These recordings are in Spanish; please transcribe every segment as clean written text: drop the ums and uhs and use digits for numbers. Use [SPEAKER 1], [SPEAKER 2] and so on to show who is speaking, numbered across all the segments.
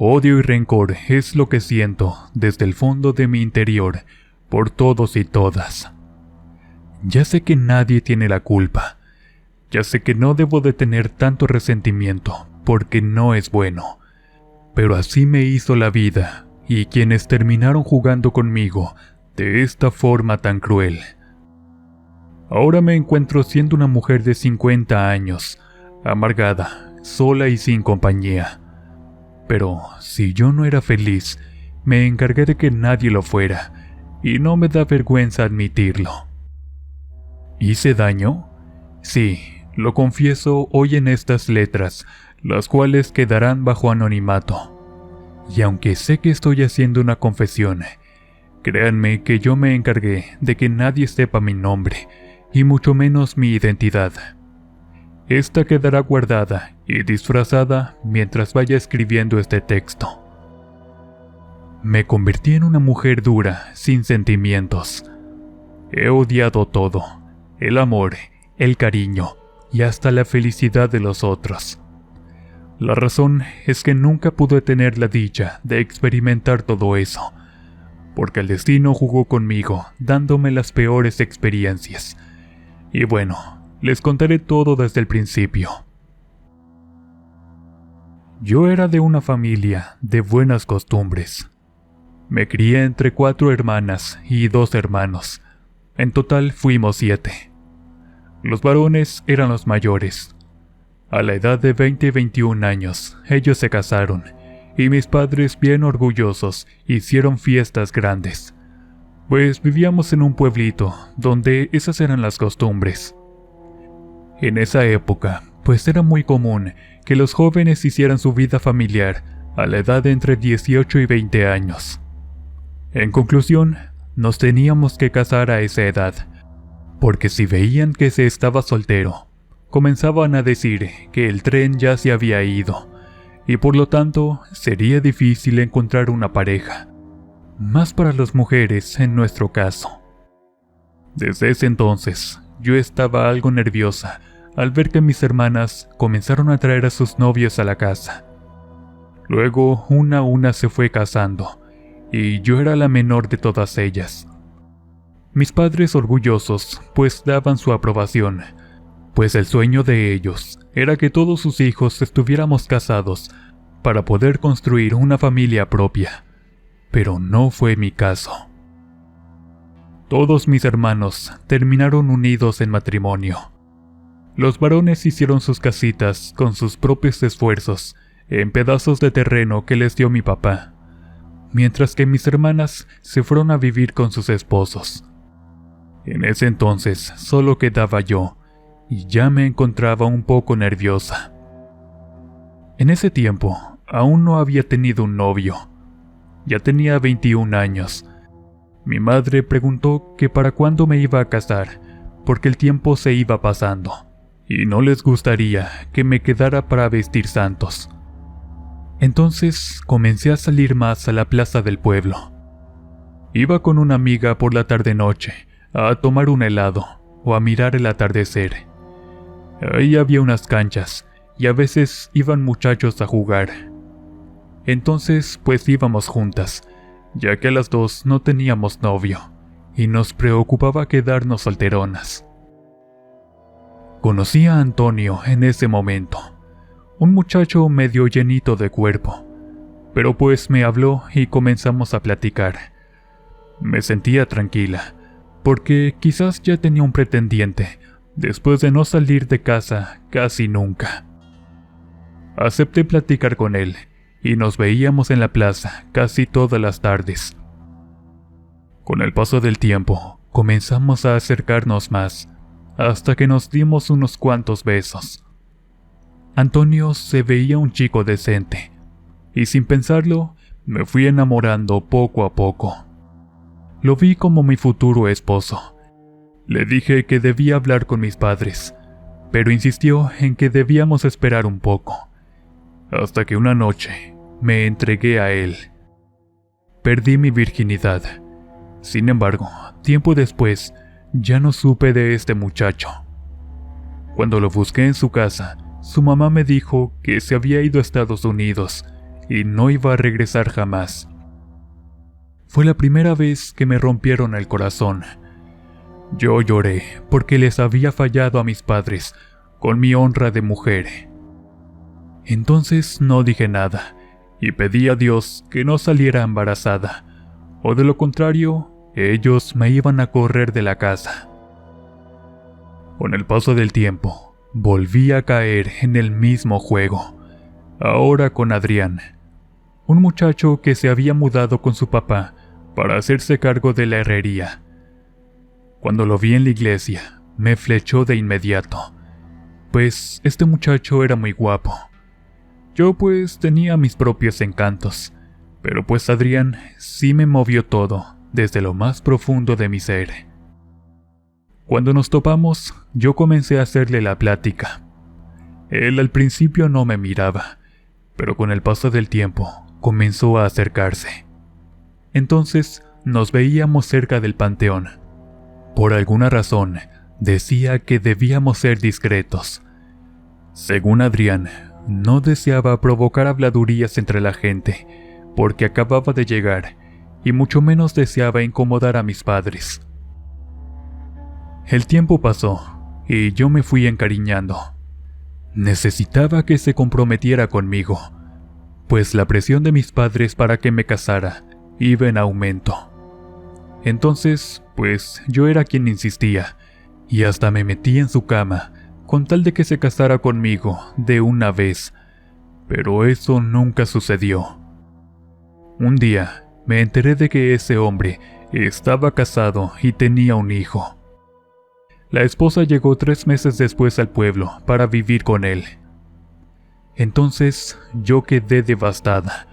[SPEAKER 1] Odio y rencor es lo que siento desde el fondo de mi interior por todos y todas. Ya sé que nadie tiene la culpa. Ya sé que no debo de tener tanto resentimiento porque no es bueno. Pero así me hizo la vida y quienes terminaron jugando conmigo de esta forma tan cruel. Ahora me encuentro siendo una mujer de 50 años, amargada, sola y sin compañía. Pero si yo no era feliz, me encargué de que nadie lo fuera, y no me da vergüenza admitirlo. ¿Hice daño? Sí, lo confieso hoy en estas letras, las cuales quedarán bajo anonimato. Y aunque sé que estoy haciendo una confesión, créanme que yo me encargué de que nadie sepa mi nombre, y mucho menos mi identidad. Esta quedará guardada y disfrazada mientras vaya escribiendo este texto. Me convertí en una mujer dura, sin sentimientos. He odiado todo, el amor, el cariño y hasta la felicidad de los otros. La razón es que nunca pude tener la dicha de experimentar todo eso, porque el destino jugó conmigo, dándome las peores experiencias. Y bueno, les contaré todo desde el principio. Yo era de una familia de buenas costumbres. Me crié entre 4 hermanas y 2 hermanos. En total fuimos 7. Los varones eran los mayores. A la edad de 20 y 21 años, ellos se casaron, y mis padres, bien orgullosos, hicieron fiestas grandes. Pues vivíamos en un pueblito donde esas eran las costumbres. En esa época, pues era muy común que los jóvenes hicieran su vida familiar a la edad de entre 18 y 20 años. En conclusión, nos teníamos que casar a esa edad, porque si veían que se estaba soltero, comenzaban a decir que el tren ya se había ido, y por lo tanto sería difícil encontrar una pareja, más para las mujeres en nuestro caso. Desde ese entonces, yo estaba algo nerviosa al ver que mis hermanas comenzaron a traer a sus novios a la casa. Luego, una a una se fue casando, y yo era la menor de todas ellas. Mis padres orgullosos, pues daban su aprobación, pues el sueño de ellos era que todos sus hijos estuviéramos casados para poder construir una familia propia. Pero no fue mi caso. Todos mis hermanos terminaron unidos en matrimonio. Los varones hicieron sus casitas con sus propios esfuerzos en pedazos de terreno que les dio mi papá, mientras que mis hermanas se fueron a vivir con sus esposos. En ese entonces solo quedaba yo, y ya me encontraba un poco nerviosa. En ese tiempo aún no había tenido un novio. Ya tenía 21 años. Mi madre preguntó que para cuándo me iba a casar, porque el tiempo se iba pasando, y no les gustaría que me quedara para vestir santos. Entonces comencé a salir más a la plaza del pueblo. Iba con una amiga por la tarde-noche a tomar un helado o a mirar el atardecer. Ahí había unas canchas y a veces iban muchachos a jugar. Entonces pues íbamos juntas, ya que las dos no teníamos novio y nos preocupaba quedarnos solteronas. Conocí a Antonio en ese momento, un muchacho medio llenito de cuerpo, pero pues me habló y comenzamos a platicar. Me sentía tranquila, porque quizás ya tenía un pretendiente, después de no salir de casa casi nunca. Acepté platicar con él, y nos veíamos en la plaza casi todas las tardes. Con el paso del tiempo, comenzamos a acercarnos más, hasta que nos dimos unos cuantos besos. Antonio se veía un chico decente, y sin pensarlo, me fui enamorando poco a poco. Lo vi como mi futuro esposo. Le dije que debía hablar con mis padres, pero insistió en que debíamos esperar un poco. Hasta que una noche me entregué a él. Perdí mi virginidad. Sin embargo, tiempo después, ya no supe de este muchacho. Cuando lo busqué en su casa, su mamá me dijo que se había ido a Estados Unidos y no iba a regresar jamás. Fue la primera vez que me rompieron el corazón. Yo lloré porque les había fallado a mis padres con mi honra de mujer. Entonces no dije nada y pedí a Dios que no saliera embarazada, o de lo contrario, ellos me iban a correr de la casa. Con el paso del tiempo, volví a caer en el mismo juego, ahora con Adrián, un muchacho que se había mudado con su papá para hacerse cargo de la herrería. Cuando lo vi en la iglesia, me flechó de inmediato, pues este muchacho era muy guapo. Yo pues tenía mis propios encantos, pero pues Adrián sí me movió todo desde lo más profundo de mi ser. Cuando nos topamos, yo comencé a hacerle la plática. Él al principio no me miraba, pero con el paso del tiempo comenzó a acercarse. Entonces nos veíamos cerca del panteón. Por alguna razón, decía que debíamos ser discretos. Según Adrián, no deseaba provocar habladurías entre la gente, porque acababa de llegar, y mucho menos deseaba incomodar a mis padres. El tiempo pasó, y yo me fui encariñando. Necesitaba que se comprometiera conmigo, pues la presión de mis padres para que me casara iba en aumento. Entonces, pues yo era quien insistía, y hasta me metí en su cama, con tal de que se casara conmigo de una vez, pero eso nunca sucedió. Un día, me enteré de que ese hombre estaba casado y tenía un hijo. La esposa llegó 3 meses después al pueblo para vivir con él. Entonces yo quedé devastada,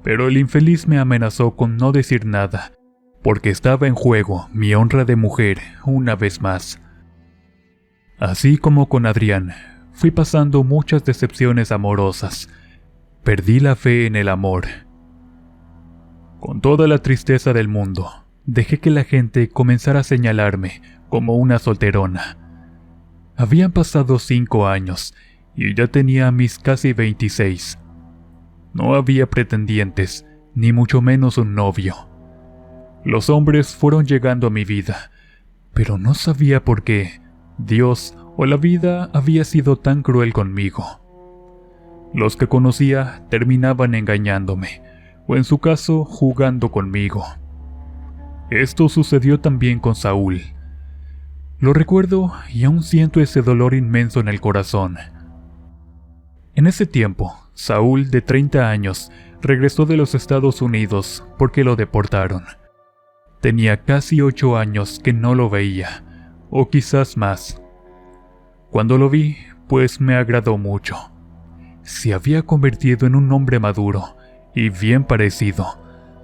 [SPEAKER 1] pero el infeliz me amenazó con no decir nada, porque estaba en juego mi honra de mujer una vez más. Así como con Adrián, fui pasando muchas decepciones amorosas. Perdí la fe en el amor. Con toda la tristeza del mundo, dejé que la gente comenzara a señalarme como una solterona. Habían pasado 5 años y ya tenía mis casi 26. No había pretendientes, ni mucho menos un novio. Los hombres fueron llegando a mi vida, pero no sabía por qué Dios o la vida había sido tan cruel conmigo. Los que conocía terminaban engañándome, o en su caso jugando conmigo. Esto sucedió también con Saúl. Lo recuerdo y aún siento ese dolor inmenso en el corazón. En ese tiempo, Saúl, de 30 años, regresó de los Estados Unidos porque lo deportaron. Tenía casi 8 años que no lo veía, o quizás más. Cuando lo vi, pues me agradó mucho. Se había convertido en un hombre maduro y bien parecido,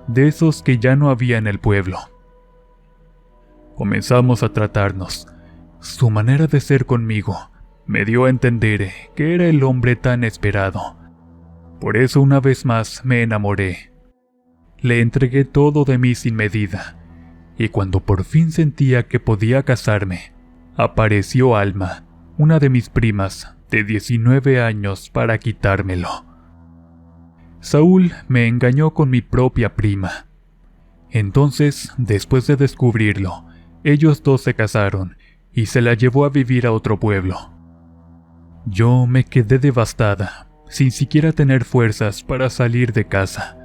[SPEAKER 1] de esos que ya no había en el pueblo. Comenzamos a tratarnos. Su manera de ser conmigo me dio a entender que era el hombre tan esperado. Por eso una vez más me enamoré. Le entregué todo de mí sin medida, y cuando por fin sentía que podía casarme, apareció Alma, una de mis primas de 19 años, para quitármelo. Saúl me engañó con mi propia prima. Entonces, después de descubrirlo, ellos dos se casaron y se la llevó a vivir a otro pueblo. Yo me quedé devastada, sin siquiera tener fuerzas para salir de casa,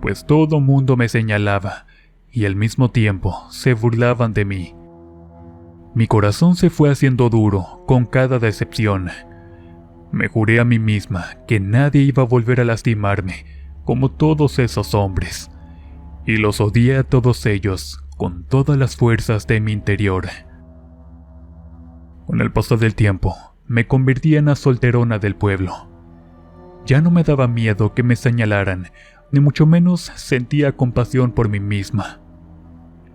[SPEAKER 1] pues todo mundo me señalaba y al mismo tiempo se burlaban de mí. Mi corazón se fue haciendo duro con cada decepción. Me juré a mí misma que nadie iba a volver a lastimarme como todos esos hombres, y los odié a todos ellos con todas las fuerzas de mi interior. Con el paso del tiempo, me convertí en la solterona del pueblo. Ya no me daba miedo que me señalaran, ni mucho menos sentía compasión por mí misma.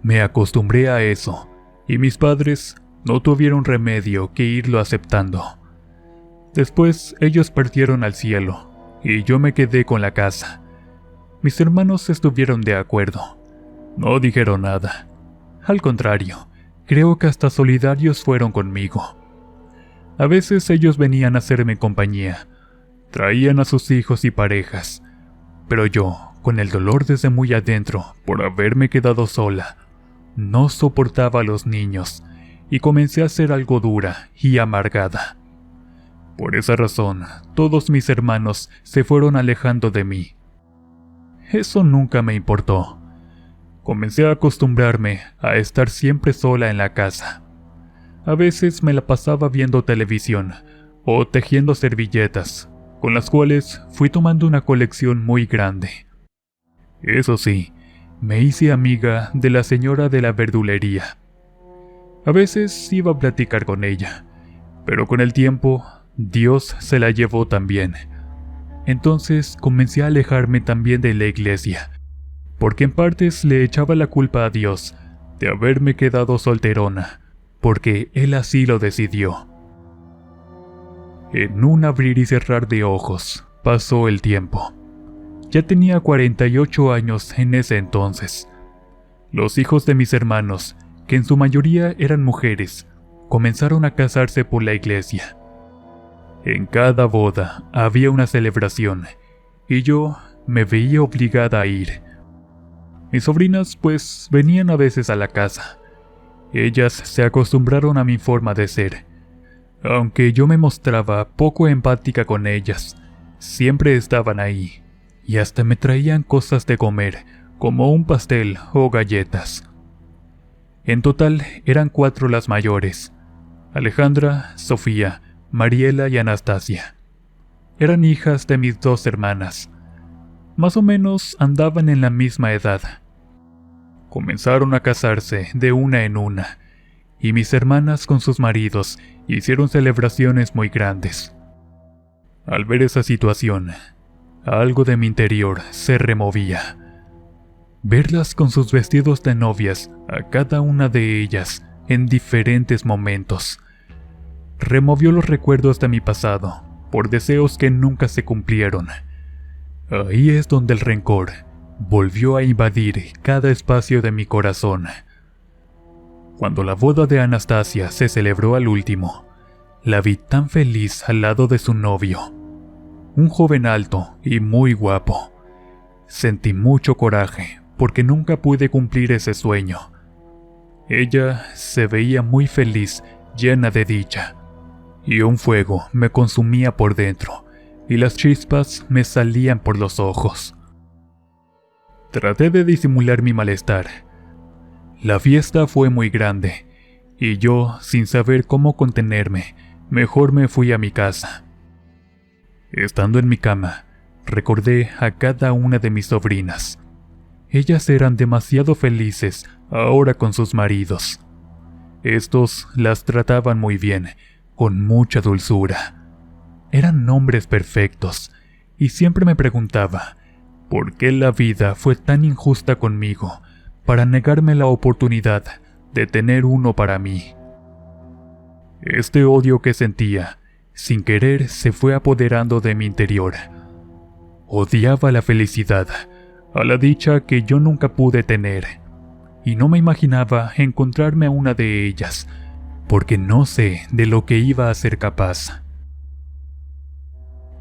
[SPEAKER 1] Me acostumbré a eso, y mis padres no tuvieron remedio que irlo aceptando. Después ellos partieron al cielo, y yo me quedé con la casa. Mis hermanos estuvieron de acuerdo. No dijeron nada. Al contrario, creo que hasta solidarios fueron conmigo. A veces ellos venían a hacerme compañía. Traían a sus hijos y parejas, Pero yo, con el dolor desde muy adentro por haberme quedado sola, no soportaba a los niños y comencé a ser algo dura y amargada. Por esa razón, todos mis hermanos se fueron alejando de mí. Eso nunca me importó. Comencé a acostumbrarme a estar siempre sola en la casa. A veces me la pasaba viendo televisión o tejiendo servilletas, con las cuales fui tomando una colección muy grande. Eso sí, me hice amiga de la señora de la verdulería. A veces iba a platicar con ella, pero con el tiempo Dios se la llevó también. Entonces comencé a alejarme también de la iglesia, porque en partes le echaba la culpa a Dios de haberme quedado solterona, porque Él así lo decidió. En un abrir y cerrar de ojos, pasó el tiempo. Ya tenía 48 años en ese entonces. Los hijos de mis hermanos, que en su mayoría eran mujeres, comenzaron a casarse por la iglesia. En cada boda había una celebración, y yo me veía obligada a ir. Mis sobrinas pues venían a veces a la casa. Ellas se acostumbraron a mi forma de ser. Aunque yo me mostraba poco empática con ellas, siempre estaban ahí, y hasta me traían cosas de comer, como un pastel o galletas. En total eran 4 las mayores: Alejandra, Sofía, Mariela y Anastasia. Eran hijas de mis 2 hermanas. Más o menos andaban en la misma edad. Comenzaron a casarse de una en una, y mis hermanas con sus maridos hicieron celebraciones muy grandes. Al ver esa situación, algo de mi interior se removía. Verlas con sus vestidos de novias, a cada una de ellas, en diferentes momentos, removió los recuerdos de mi pasado, por deseos que nunca se cumplieron. Ahí es donde el rencor volvió a invadir cada espacio de mi corazón. Cuando la boda de Anastasia se celebró al último, la vi tan feliz al lado de su novio, un joven alto y muy guapo. Sentí mucho coraje porque nunca pude cumplir ese sueño. Ella se veía muy feliz, llena de dicha, y un fuego me consumía por dentro, y las chispas me salían por los ojos. Traté de disimular mi malestar. La fiesta fue muy grande, y yo, sin saber cómo contenerme, mejor me fui a mi casa. Estando en mi cama, recordé a cada una de mis sobrinas. Ellas eran demasiado felices ahora con sus maridos. Estos las trataban muy bien, con mucha dulzura. Eran hombres perfectos, y siempre me preguntaba, ¿por qué la vida fue tan injusta conmigo para negarme la oportunidad de tener uno para mí? Este odio que sentía, sin querer, se fue apoderando de mi interior. Odiaba la felicidad, a la dicha que yo nunca pude tener, y no me imaginaba encontrarme a una de ellas, porque no sé de lo que iba a ser capaz.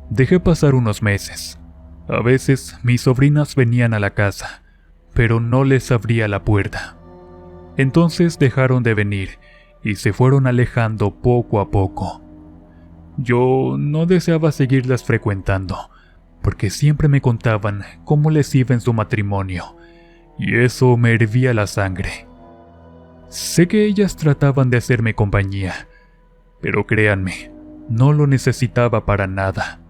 [SPEAKER 1] Dejé pasar unos meses. A veces mis sobrinas venían a la casa, pero no les abría la puerta. Entonces dejaron de venir y se fueron alejando poco a poco. Yo no deseaba seguirlas frecuentando, porque siempre me contaban cómo les iba en su matrimonio, y eso me hervía la sangre. Sé que ellas trataban de hacerme compañía, pero créanme, no lo necesitaba para nada.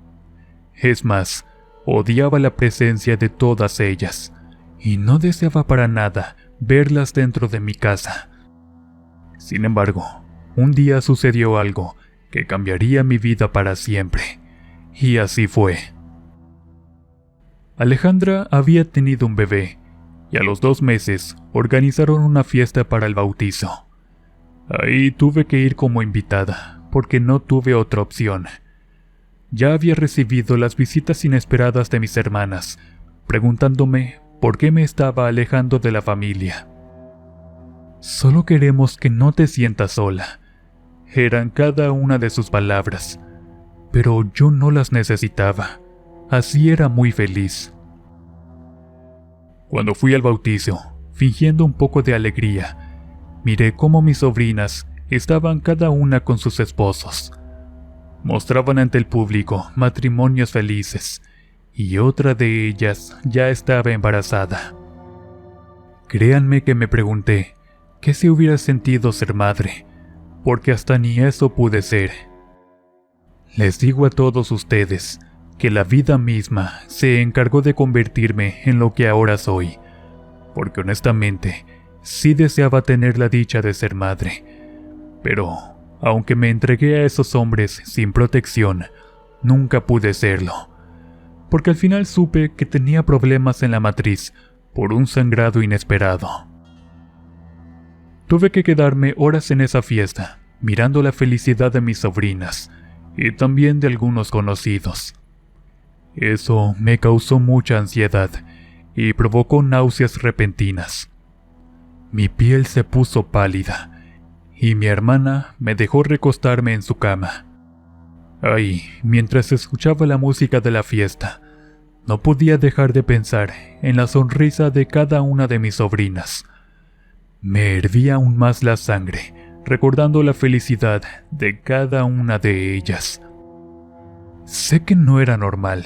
[SPEAKER 1] Es más, odiaba la presencia de todas ellas, y no deseaba para nada verlas dentro de mi casa. Sin embargo, un día sucedió algo que cambiaría mi vida para siempre, y así fue. Alejandra había tenido un bebé, y a los 2 meses organizaron una fiesta para el bautizo. Ahí tuve que ir como invitada, porque no tuve otra opción. Ya había recibido las visitas inesperadas de mis hermanas, preguntándome por qué me estaba alejando de la familia. «Solo queremos que no te sientas sola», eran cada una de sus palabras, pero yo no las necesitaba. Así era muy feliz. Cuando fui al bautizo, fingiendo un poco de alegría, miré cómo mis sobrinas estaban cada una con sus esposos. Mostraban ante el público matrimonios felices, y otra de ellas ya estaba embarazada. Créanme que me pregunté qué se hubiera sentido ser madre, porque hasta ni eso pude ser. Les digo a todos ustedes que la vida misma se encargó de convertirme en lo que ahora soy, porque honestamente sí deseaba tener la dicha de ser madre, pero aunque me entregué a esos hombres sin protección, nunca pude serlo, porque al final supe que tenía problemas en la matriz por un sangrado inesperado. Tuve que quedarme horas en esa fiesta, mirando la felicidad de mis sobrinas y también de algunos conocidos. Eso me causó mucha ansiedad y provocó náuseas repentinas. Mi piel se puso pálida y mi hermana me dejó recostarme en su cama. Ahí, mientras escuchaba la música de la fiesta, no podía dejar de pensar en la sonrisa de cada una de mis sobrinas. Me hervía aún más la sangre, recordando la felicidad de cada una de ellas. Sé que no era normal,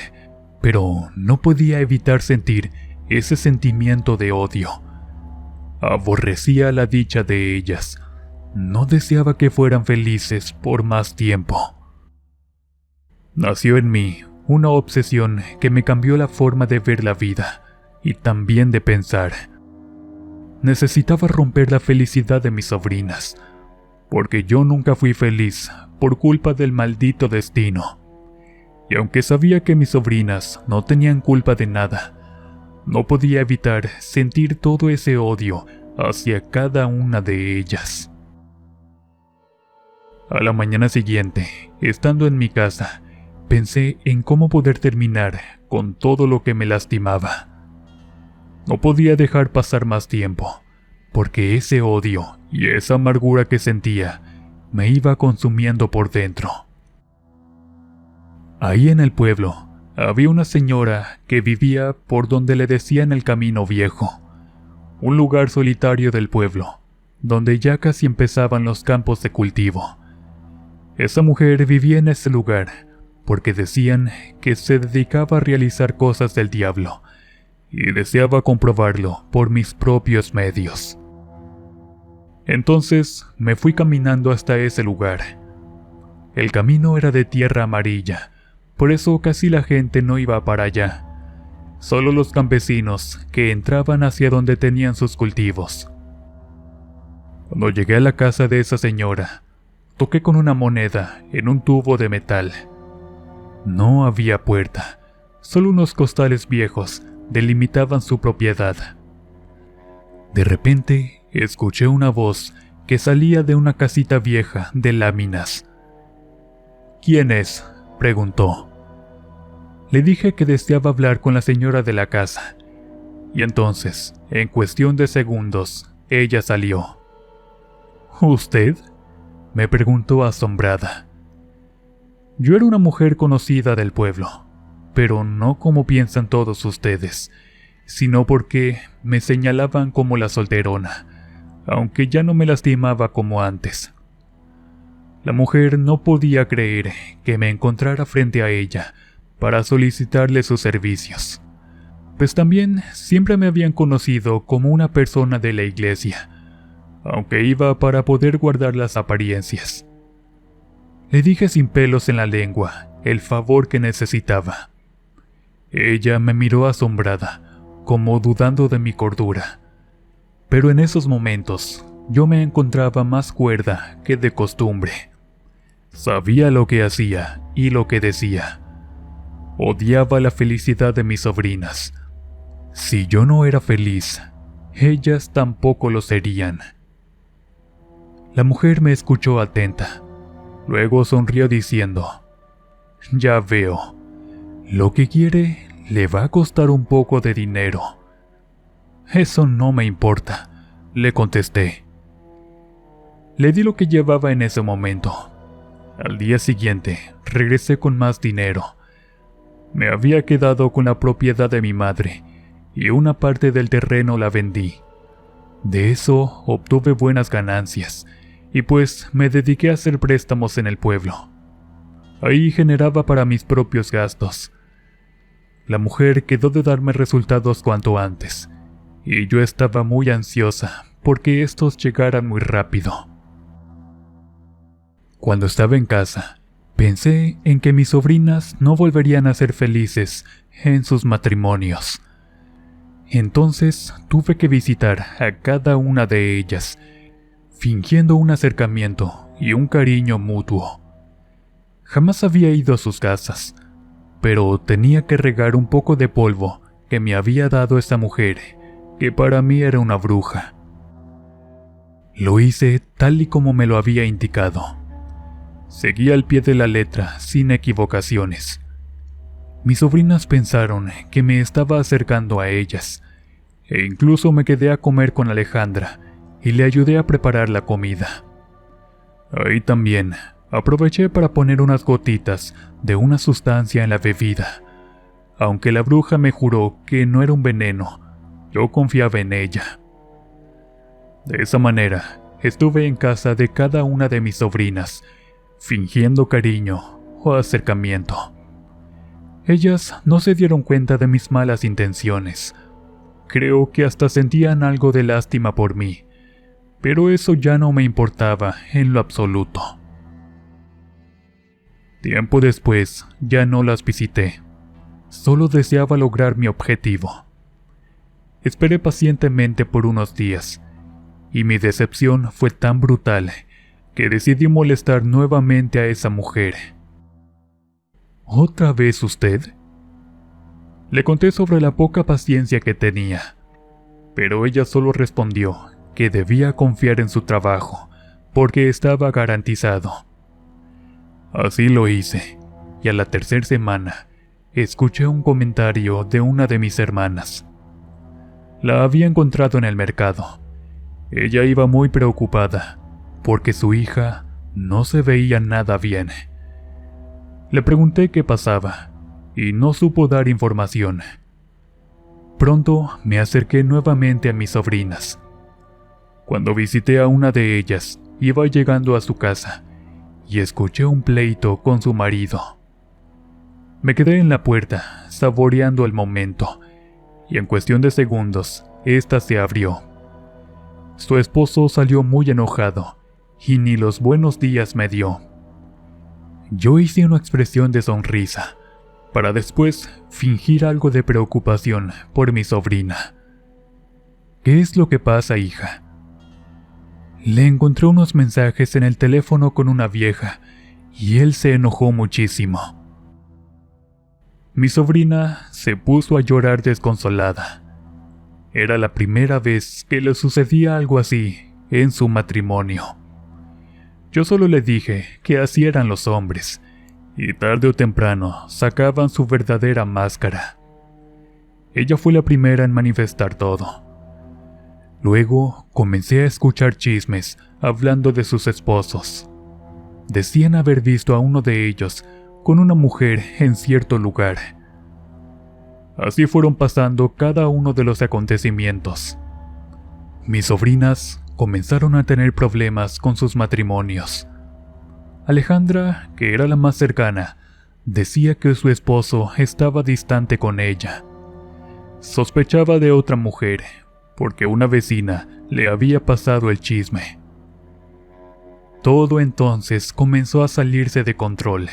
[SPEAKER 1] pero no podía evitar sentir ese sentimiento de odio. Aborrecía la dicha de ellas. No deseaba que fueran felices por más tiempo. Nació en mí una obsesión que me cambió la forma de ver la vida y también de pensar. Necesitaba romper la felicidad de mis sobrinas, porque yo nunca fui feliz por culpa del maldito destino. Y aunque sabía que mis sobrinas no tenían culpa de nada, no podía evitar sentir todo ese odio hacia cada una de ellas. A la mañana siguiente, estando en mi casa, pensé en cómo poder terminar con todo lo que me lastimaba. No podía dejar pasar más tiempo, porque ese odio y esa amargura que sentía me iba consumiendo por dentro. Ahí en el pueblo había una señora que vivía por donde le decían el Camino Viejo, un lugar solitario del pueblo, donde ya casi empezaban los campos de cultivo. Esa mujer vivía en ese lugar porque decían que se dedicaba a realizar cosas del diablo, y deseaba comprobarlo por mis propios medios. Entonces me fui caminando hasta ese lugar. El camino era de tierra amarilla, por eso casi la gente no iba para allá, solo los campesinos que entraban hacia donde tenían sus cultivos. Cuando llegué a la casa de esa señora, toqué con una moneda en un tubo de metal. No había puerta, solo unos costales viejos delimitaban su propiedad. De repente, escuché una voz que salía de una casita vieja de láminas. «¿Quién es?», preguntó. Le dije que deseaba hablar con la señora de la casa, y entonces, en cuestión de segundos, ella salió. «¿Usted?», me preguntó asombrada. Yo era una mujer conocida del pueblo, pero no como piensan todos ustedes, sino porque me señalaban como la solterona, aunque ya no me lastimaba como antes. La mujer no podía creer que me encontrara frente a ella para solicitarle sus servicios, pues también siempre me habían conocido como una persona de la iglesia, aunque iba para poder guardar las apariencias. Le dije sin pelos en la lengua el favor que necesitaba. Ella me miró asombrada, como dudando de mi cordura. Pero en esos momentos, yo me encontraba más cuerda que de costumbre. Sabía lo que hacía y lo que decía. Odiaba la felicidad de mis sobrinas. Si yo no era feliz, ellas tampoco lo serían. La mujer me escuchó atenta. Luego sonrió diciendo: «Ya veo. Lo que quiere le va a costar un poco de dinero». «Eso no me importa», le contesté. Le di lo que llevaba en ese momento. Al día siguiente, regresé con más dinero. Me había quedado con la propiedad de mi madre, y una parte del terreno la vendí. De eso obtuve buenas ganancias, y pues me dediqué a hacer préstamos en el pueblo. Ahí generaba para mis propios gastos. La mujer quedó de darme resultados cuanto antes, y yo estaba muy ansiosa porque estos llegaran muy rápido. Cuando estaba en casa, pensé en que mis sobrinas no volverían a ser felices en sus matrimonios. Entonces tuve que visitar a cada una de ellas, fingiendo un acercamiento y un cariño mutuo. Jamás había ido a sus casas, pero tenía que regar un poco de polvo que me había dado esa mujer, que para mí era una bruja. Lo hice tal y como me lo había indicado. Seguí al pie de la letra, sin equivocaciones. Mis sobrinas pensaron que me estaba acercando a ellas, e incluso me quedé a comer con Alejandra y le ayudé a preparar la comida. Ahí también aproveché para poner unas gotitas de una sustancia en la bebida. Aunque la bruja me juró que no era un veneno, yo confiaba en ella. De esa manera, estuve en casa de cada una de mis sobrinas, fingiendo cariño o acercamiento. Ellas no se dieron cuenta de mis malas intenciones. Creo que hasta sentían algo de lástima por mí, pero eso ya no me importaba en lo absoluto. Tiempo después, ya no las visité. Solo deseaba lograr mi objetivo. Esperé pacientemente por unos días, y mi decepción fue tan brutal que decidí molestar nuevamente a esa mujer. ¿Otra vez usted? Le conté sobre la poca paciencia que tenía, pero ella solo respondió que debía confiar en su trabajo, porque estaba garantizado. Así lo hice, y a la tercera semana, escuché un comentario de una de mis hermanas. La había encontrado en el mercado. Ella iba muy preocupada, porque su hija no se veía nada bien. Le pregunté qué pasaba, y no supo dar información. Pronto me acerqué nuevamente a mis sobrinas. Cuando visité a una de ellas, iba llegando a su casa, y escuché un pleito con su marido. Me quedé en la puerta, saboreando el momento, y en cuestión de segundos, ésta se abrió. Su esposo salió muy enojado, y ni los buenos días me dio. Yo hice una expresión de sonrisa, para después fingir algo de preocupación por mi sobrina. ¿Qué es lo que pasa, hija? Le encontré unos mensajes en el teléfono con una vieja, y él se enojó muchísimo. Mi sobrina se puso a llorar desconsolada. Era la primera vez que le sucedía algo así en su matrimonio. Yo solo le dije que así eran los hombres, y tarde o temprano sacaban su verdadera máscara. Ella fue la primera en manifestar todo. Luego comencé a escuchar chismes hablando de sus esposos. Decían haber visto a uno de ellos con una mujer en cierto lugar. Así fueron pasando cada uno de los acontecimientos. Mis sobrinas comenzaron a tener problemas con sus matrimonios. Alejandra, que era la más cercana, decía que su esposo estaba distante con ella. Sospechaba de otra mujer, porque una vecina le había pasado el chisme. Todo entonces comenzó a salirse de control.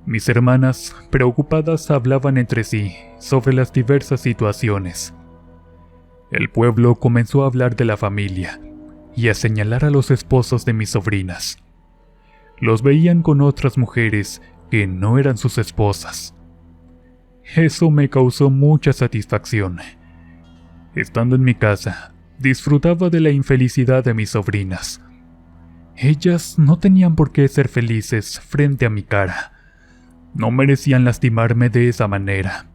[SPEAKER 1] Mis hermanas, preocupadas, hablaban entre sí sobre las diversas situaciones. El pueblo comenzó a hablar de la familia y a señalar a los esposos de mis sobrinas. Los veían con otras mujeres que no eran sus esposas. Eso me causó mucha satisfacción. Estando en mi casa, disfrutaba de la infelicidad de mis sobrinas. Ellas no tenían por qué ser felices frente a mi cara. No merecían lastimarme de esa manera.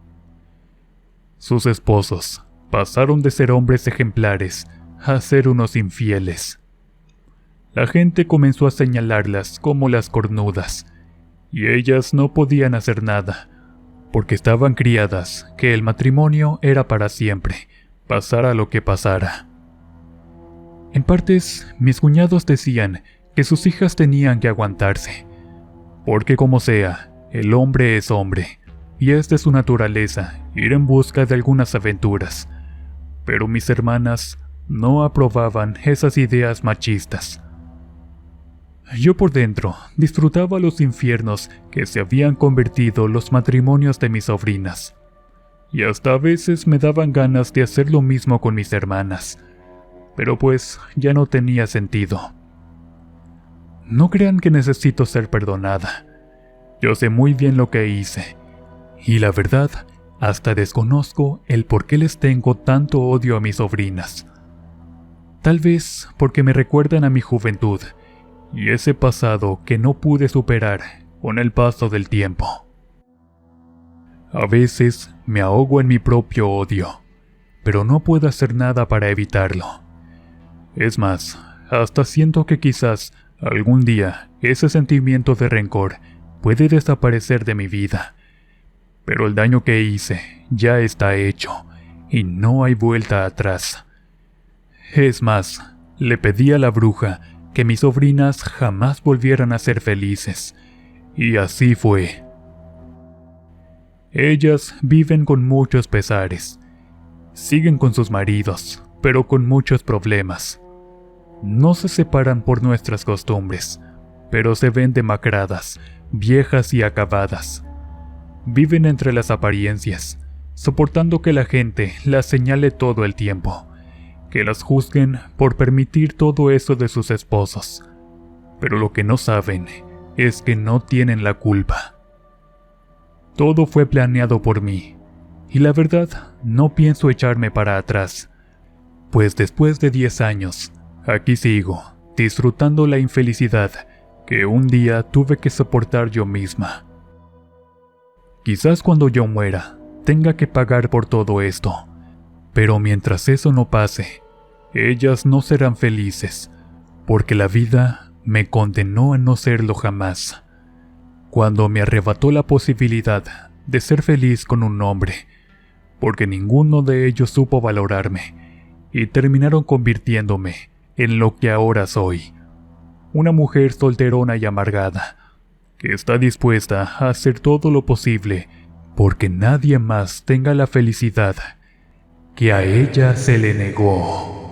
[SPEAKER 1] Sus esposos pasaron de ser hombres ejemplares a ser unos infieles. La gente comenzó a señalarlas como las cornudas, y ellas no podían hacer nada, porque estaban criadas que el matrimonio era para siempre, pasara lo que pasara. En partes, mis cuñados decían que sus hijas tenían que aguantarse, porque como sea, el hombre es hombre, y es de su naturaleza ir en busca de algunas aventuras, pero mis hermanas no aprobaban esas ideas machistas. Yo por dentro disfrutaba los infiernos que se habían convertido los matrimonios de mis sobrinas, y hasta a veces me daban ganas de hacer lo mismo con mis hermanas, pero pues ya no tenía sentido. No crean que necesito ser perdonada. Yo sé muy bien lo que hice, y la verdad, hasta desconozco el por qué les tengo tanto odio a mis sobrinas. Tal vez porque me recuerdan a mi juventud, y ese pasado que no pude superar con el paso del tiempo. A veces me ahogo en mi propio odio, pero no puedo hacer nada para evitarlo. Es más, hasta siento que quizás algún día ese sentimiento de rencor puede desaparecer de mi vida, pero el daño que hice ya está hecho y no hay vuelta atrás. Es más, le pedí a la bruja que mis sobrinas jamás volvieran a ser felices, y así fue. Ellas viven con muchos pesares, siguen con sus maridos, pero con muchos problemas. No se separan por nuestras costumbres, pero se ven demacradas, viejas y acabadas. Viven entre las apariencias, soportando que la gente las señale todo el tiempo, que las juzguen por permitir todo eso de sus esposos. Pero lo que no saben es que no tienen la culpa. Todo fue planeado por mí, y la verdad no pienso echarme para atrás, pues después de 10 años, aquí sigo, disfrutando la infelicidad que un día tuve que soportar yo misma. Quizás cuando yo muera, tenga que pagar por todo esto, pero mientras eso no pase, ellas no serán felices, porque la vida me condenó a no serlo jamás. Cuando me arrebató la posibilidad de ser feliz con un hombre, porque ninguno de ellos supo valorarme, y terminaron convirtiéndome en lo que ahora soy, una mujer solterona y amargada, que está dispuesta a hacer todo lo posible porque nadie más tenga la felicidad que a ella se le negó.